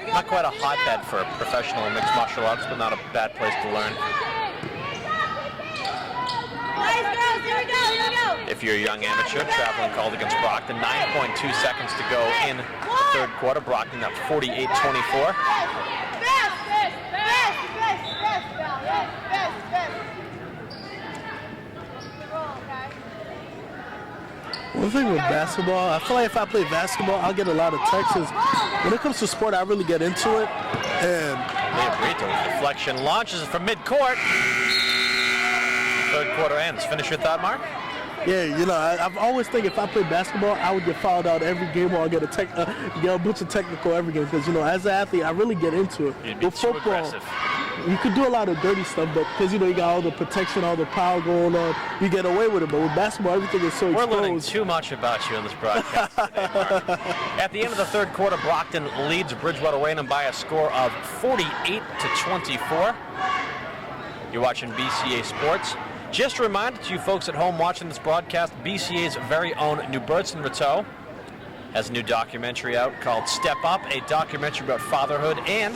Not quite a hotbed for professional mixed martial arts, but not a bad place to learn. Nice girls, here we go, here we go! If you're a young amateur traveling called against Brockton, 9.2 seconds to go in the third quarter. Brockton up 48-24. One thing with basketball, I feel like if I play basketball, I'll get a lot of texts. When it comes to sport, I really get into it. And Brito with deflection launches it from midcourt. Third quarter ends. Finish your thought, Mark? yeah, you know, I've always think if I play basketball, I would get fouled out every game or I'll get a bunch of technical every game. Because, you know, as an athlete, I really get into it. You'd be with too football, aggressive. you could do a lot of dirty stuff, but because, you know, you got all the protection, all the power going on, you get away with it. But with basketball, everything is so exposed. We're learning too much about you in this broadcast today, Mark. At the end of the third quarter, Brockton leads Bridgewater-Raynham by a score of 48-24. You're watching BCA Sports. Just a reminder to you folks at home watching this broadcast, BCA's very own New Burton Rateau has a new documentary out called Step Up, a documentary about fatherhood, and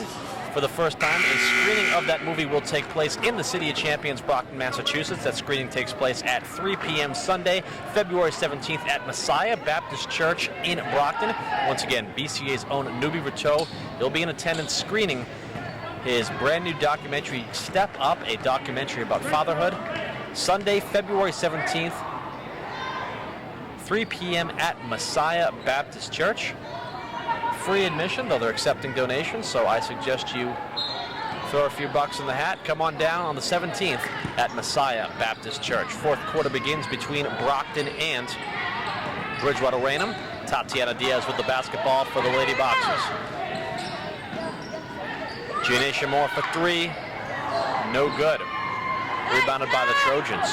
for the first time, a screening of that movie will take place in the City of Champions, Brockton, Massachusetts. That screening takes place at 3 p.m. Sunday, February 17th at Messiah Baptist Church in Brockton. Once again, BCA's own Newbie Rateau. He'll be in attendance screening his brand new documentary, Step Up, a documentary about fatherhood. Sunday, February 17th, 3 p.m. at Messiah Baptist Church. Free admission, though they're accepting donations, so I suggest you throw a few bucks in the hat. Come on down on the 17th at Messiah Baptist Church. Fourth quarter begins between Brockton and Bridgewater-Raynham. Tatiana Diaz with the basketball for the Lady Boxers. Giannisha Moore for three. No good. Rebounded by the Trojans.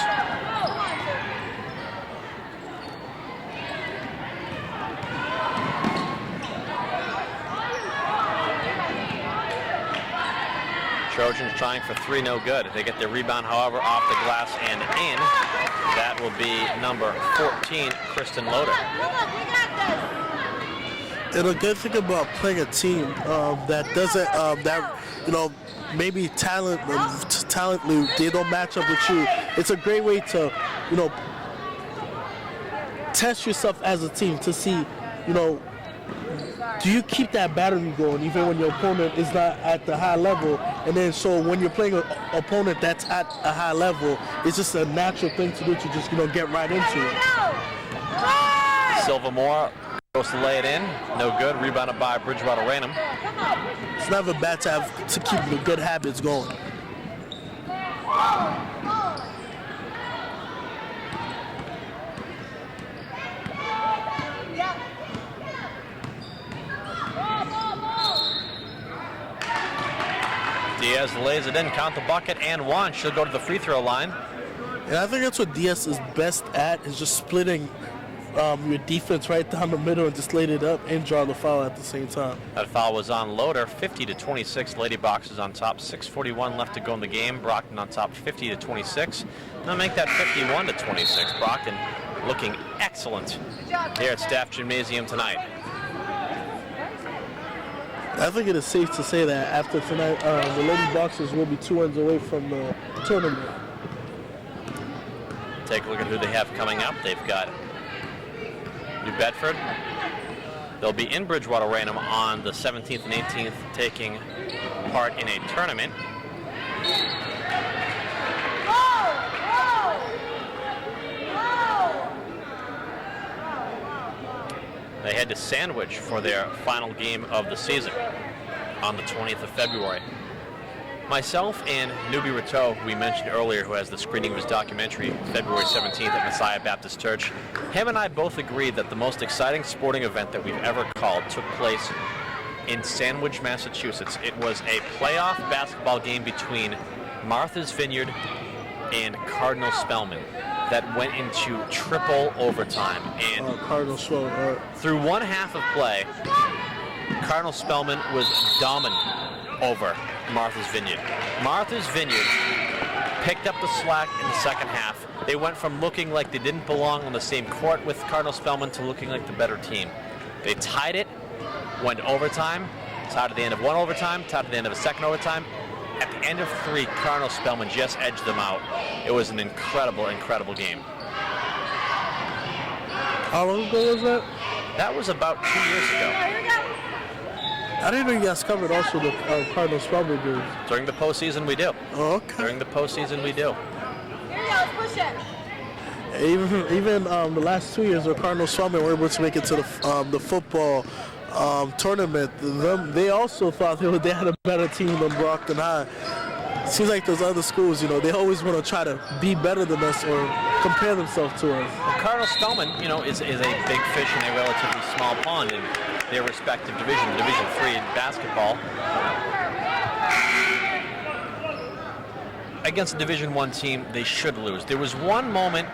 Trojans trying for three, no good. They get their rebound, however, off the glass and in. That will be number 14, Kristen Loader. And a good thing about playing a team that doesn't, you know, maybe talently they don't match up with you. It's a great way to, you know, test yourself as a team to see, you know, do you keep that battery going even when your opponent is not at the high level? And then so when you're playing an opponent that's at a high level, it's just a natural thing to do to just, you know, get right into it. Silva Moore goes to lay it in. No good. Rebounded by Bridgewater-Raynham. It's never bad to have to keep the good habits going. Diaz lays it in, count the bucket, and one. She'll go to the free throw line. And I think that's what Diaz is best at, is just splitting your defense right down the middle and just laid it up and draw the foul at the same time. That foul was on Loader, 50-26. Lady Boxers on top, 6:41 left to go in the game. Brockton on top, 50-26. Now make that 51-26. Brockton looking excellent here at Staff Gymnasium tonight. I think it is safe to say that after tonight, the Lady Boxers will be 2 wins away from the tournament. Take a look at who they have coming up. They've got New Bedford. They'll be in Bridgewater-Raynham on the 17th and 18th, taking part in a tournament. They head to Sandwich for their final game of the season on the 20th of February. Myself and Newbie Rateau, who we mentioned earlier, who has the screening of his documentary February 17th at Messiah Baptist Church, him and I both agreed that the most exciting sporting event that we've ever called took place in Sandwich, Massachusetts. It was a playoff basketball game between Martha's Vineyard and Cardinal Spellman that went into triple overtime. And through one half of play, Cardinal Spellman was dominant over Martha's Vineyard. Martha's Vineyard picked up the slack in the second half. They went from looking like they didn't belong on the same court with Cardinal Spellman to looking like the better team. They tied it, went to overtime, tied at the end of one overtime, tied at the end of a second overtime. At the end of three, Cardinal Spellman just edged them out. It was an incredible, incredible game. How long ago was that? That was about 2 years ago. I didn't know you guys covered also the Cardinal Spellman games. During the postseason, we do. Oh, okay. During the postseason, we do. Here we go, let's push it. Even the last 2 years where Cardinal Spellman were able to make it to the football tournament, they also thought they had a better team than Brockton High. Seems like those other schools, you know, they always want to try to be better than us or compare themselves to us. Well, Cardinal Spellman, you know, is a big fish in a relatively small pond in their respective division, Division III in basketball. Against a Division I team, they should lose. There was one moment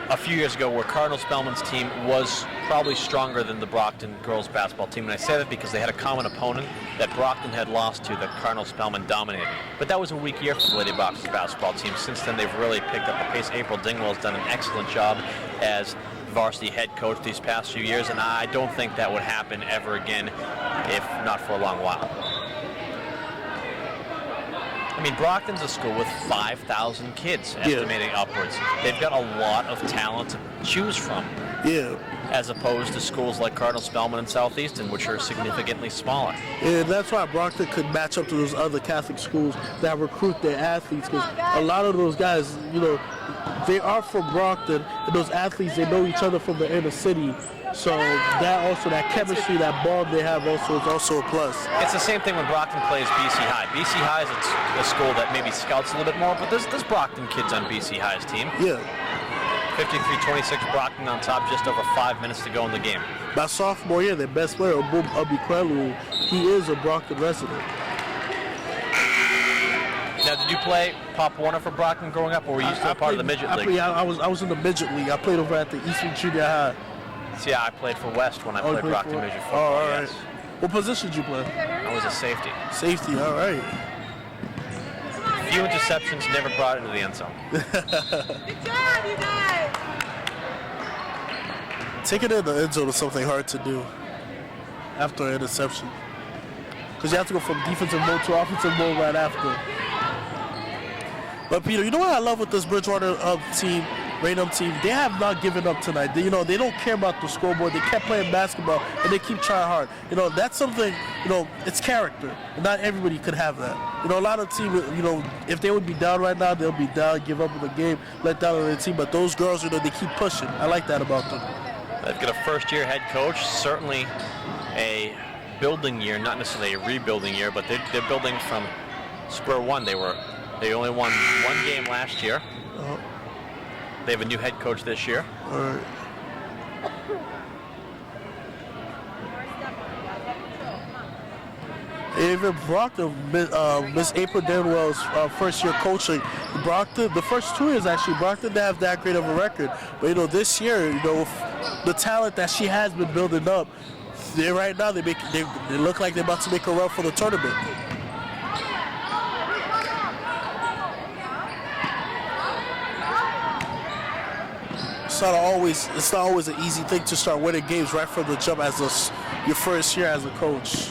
a few years ago where Cardinal Spellman's team was probably stronger than the Brockton girls basketball team, and I say that because they had a common opponent that Brockton had lost to that Cardinal Spellman dominated. But that was a weak year for the Lady Boxers basketball team. Since then, they've really picked up the pace. April Dingwell has done an excellent job as varsity head coach these past few years, and I don't think that would happen ever again, if not for a long while. I mean, Brockton's a school with 5,000 kids, estimating upwards. They've got a lot of talent to choose from. Yeah. As opposed to schools like Cardinal Spellman and Southeastern, which are significantly smaller. Yeah, that's why Brockton could match up to those other Catholic schools that recruit their athletes, because a lot of those guys, you know, they are from Brockton, and those athletes, they know each other from the inner city. So that chemistry, that bond they have is also a plus. It's the same thing when Brockton plays BC High. BC High is a school that maybe scouts a little bit more, but there's Brockton kids on BC High's team. Yeah. 53-26 Brockton on top, just over 5 minutes to go in the game. By sophomore year, their best player, Obum Abikwelu, he is a Brockton resident. Now, did you play Pop Warner for Brockton growing up, or were you still part of the midget league? I was in the midget league. I played over at the Eastern Junior High. See, I played for West when I played Brockton midget football. Oh, all right. Yes. What position did you play? I was a safety. Safety, all right. Few interceptions, never brought it into the end zone. Good job, you guys. Taking it in the end zone is something hard to do after an interception, because you have to go from defensive mode to offensive mode right after. But Peter, you know what I love with this Bridgewater team? Raynham team, they have not given up tonight. They don't care about the scoreboard. They kept playing basketball, and they keep trying hard. That's something, it's character. Not everybody could have that. A lot of teams, if they would be down right now, they'll be down, give up in the game, let down on their team. But those girls, they keep pushing. I like that about them. They've got a first-year head coach, certainly a building year, not necessarily a rebuilding year, but they're building from square one. They only won one game last year. They have a new head coach this year. All right. Even Brockton, Miss April Denwell's first year coaching, Brockton, the first 2 years actually, Brockton didn't have that great of a record. But this year, the talent that she has been building up, right now they look like they're about to make a run for the tournament. It's not always an easy thing to start winning games right from the jump as your first year as a coach.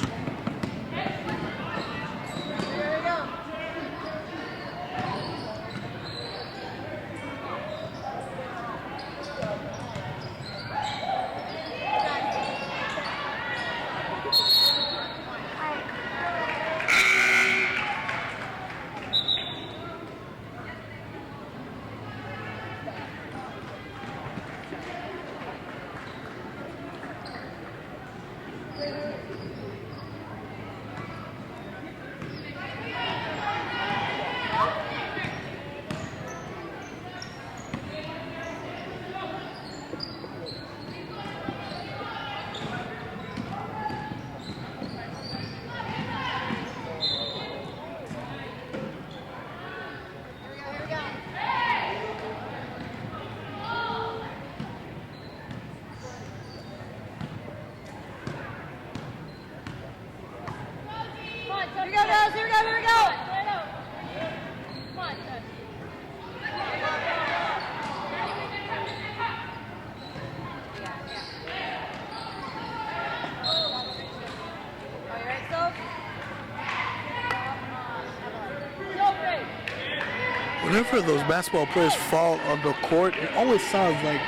Whenever those basketball players fall on the court, it always sounds like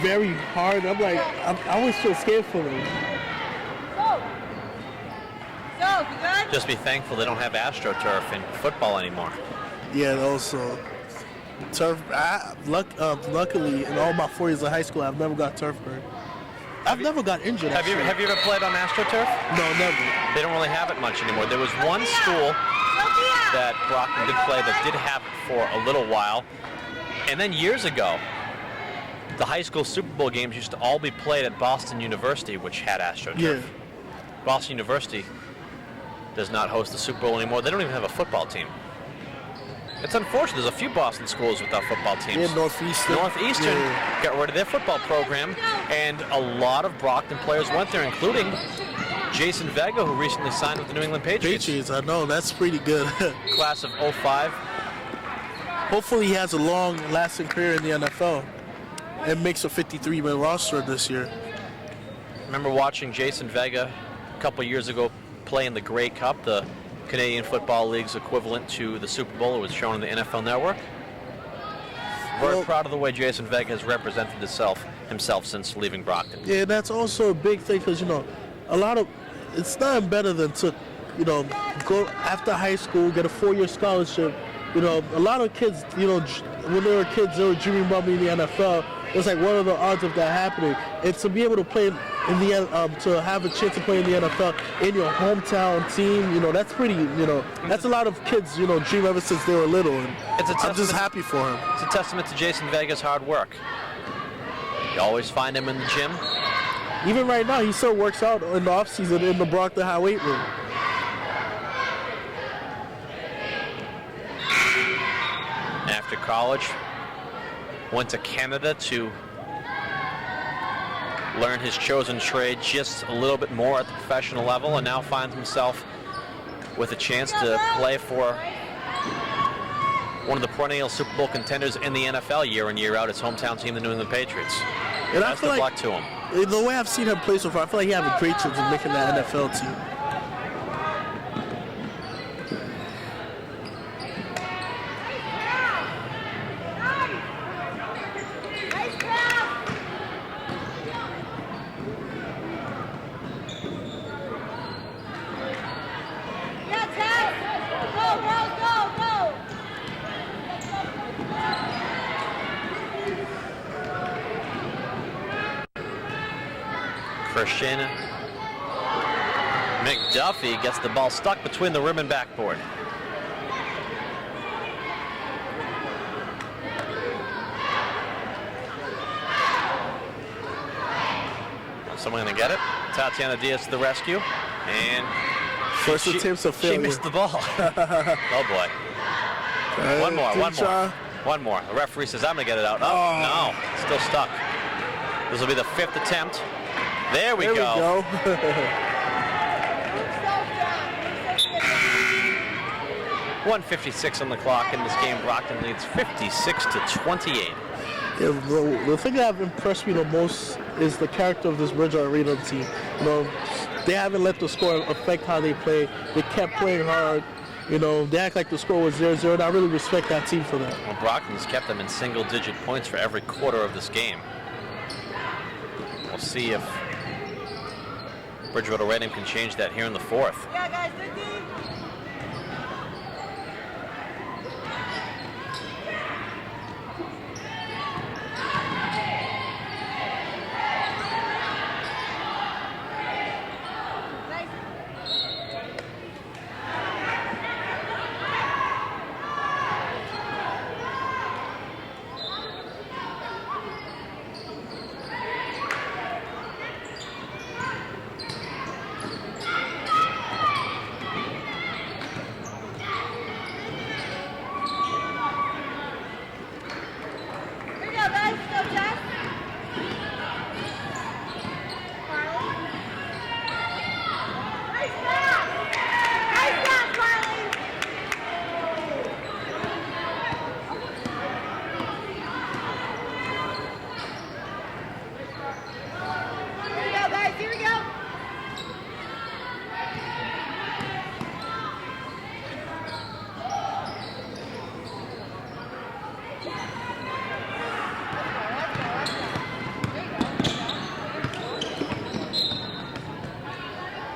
very hard. I always feel scared for them. Just be thankful they don't have AstroTurf in football anymore. Yeah, and also turf. Luckily, in all my 4 years of high school, I've never got turf burn. I've never got injured. Have you ever played on AstroTurf? No, never. They don't really have it much anymore. There was one school that Brockton did play that did have it for a little while, and then years ago, the high school Super Bowl games used to all be played at Boston University, which had AstroTurf. Yeah. Boston University does not host the Super Bowl anymore. They don't even have a football team. It's unfortunate. There's a few Boston schools without football teams. Yeah, Northeastern. Northeastern got rid of their football program, and a lot of Brockton players went there, including Jason Vega, who recently signed with the New England Patriots. I know. That's pretty good. Class of 05. Hopefully he has a long-lasting career in the NFL and makes a 53-man roster this year. Remember watching Jason Vega a couple years ago play in the Grey Cup, the Canadian Football League's equivalent to the Super Bowl. It was shown on the NFL Network. Very proud of the way Jason Vega has represented himself since leaving Brockton. Yeah, that's also a big thing because, it's nothing better than to, go after high school, get a 4-year scholarship. A lot of kids, when they were kids, they were dreaming about being in the NFL. It's like, what are the odds of that happening? And to be able to play in the to have a chance to play in the NFL in your hometown team, that's pretty, that's a lot of kids, dream ever since they were little. And I'm just happy for him. It's a testament to Jason Vega's hard work. You always find him in the gym. Even right now, he still works out in the off-season in the Brockton High Weight Room. After college, went to Canada to learn his chosen trade just a little bit more at the professional level, and now finds himself with a chance to play for one of the perennial Super Bowl contenders in the NFL year in, year out, his hometown team, the New England Patriots. And Best of luck to him. The way I've seen him play so far, I feel like he has a great chance of making that NFL team. Christian McDuffie gets the ball stuck between the rim and backboard. Someone going to get it. Tatiana Diaz to the rescue. And first attempt's a failure. She missed the ball. Oh, boy. One more. The referee says, I'm going to get it out. Oh, no. Still stuck. This will be the 5th attempt. There we go. 1:56 on the clock in this game. Brockton leads 56-28. Yeah, the thing that have impressed me the most is the character of this Bridgewater-Raynham team. You know, they haven't let the score affect how they play. They kept playing hard. You know, they act like the score was 0-0, and I really respect that team for that. Well, Brockton's kept them in single-digit points for every quarter of this game. We'll see if Bridgewater-Raynham can change that here in the 4th. Yeah, guys, good team.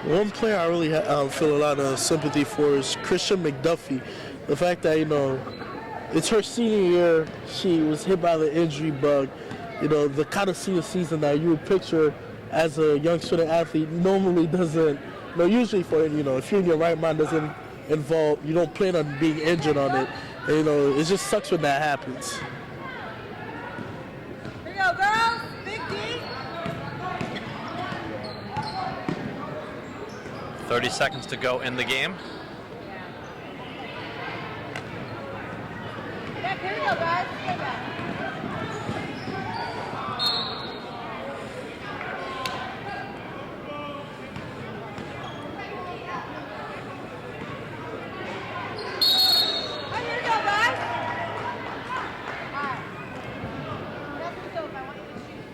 One player I really feel a lot of sympathy for is Christian McDuffie. The fact that, you know, it's her senior year, she was hit by the injury bug. You know, the kind of senior season that you would picture as a young student athlete normally doesn't, you know, usually for, you know, if you're in your right mind, doesn't involve, you don't plan on being injured on it. And, you know, it just sucks when that happens. Here you go, girls. Big D. 30 seconds to go in the game. Yeah, here we go, guys. Get back. Oh, here we go, guys. All right. Nothing's over. I want you to shoot.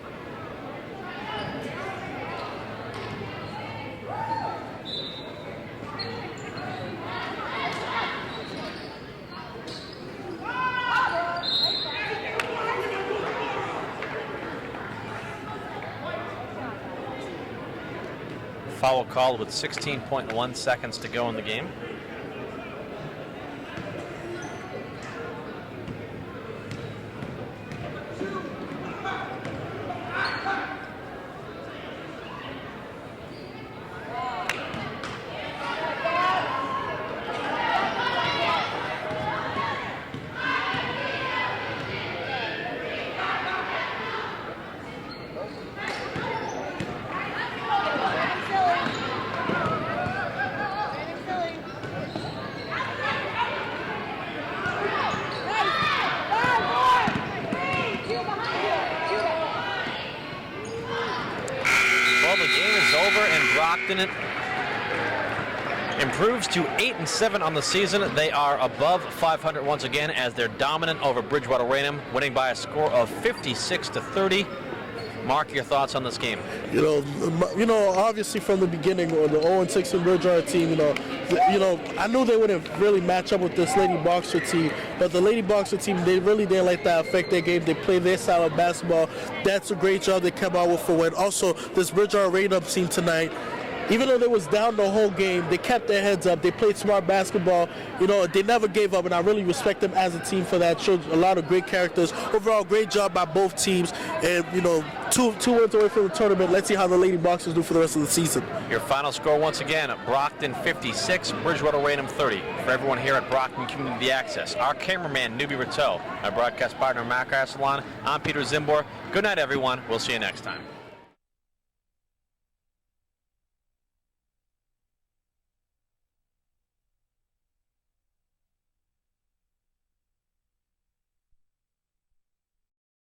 Foul called with 16.1 seconds to go in the game. Well, the game is over, and Brockton improves to 8-7 on the season. They are above 500 once again as they're dominant over Bridgewater-Raynham, winning by a score of 56-30. Mark, your thoughts on this game? You know, obviously from the beginning, the 0-6 and Bridgewater team, you know, I knew they wouldn't really match up with this Lady Boxer team, but the Lady Boxer team, they really didn't let that affect their game. They play their style of basketball. That's a great job they come out with for win. Also, this Bridgewater-Raynham team tonight, Even though they was down the whole game, they kept their heads up. They played smart basketball. You know, they never gave up, and I really respect them as a team for that. Showed a lot of great characters. Overall, great job by both teams. And, you know, two wins away from the tournament. Let's see how the Lady Boxers do for the rest of the season. Your final score once again, Brockton 56, Bridgewater-Raynham 30. For everyone here at Brockton Community Access, our cameraman, Newbie Rateau, my broadcast partner, Mark Arsalan, I'm Peter Zimbor. Good night, everyone. We'll see you next time.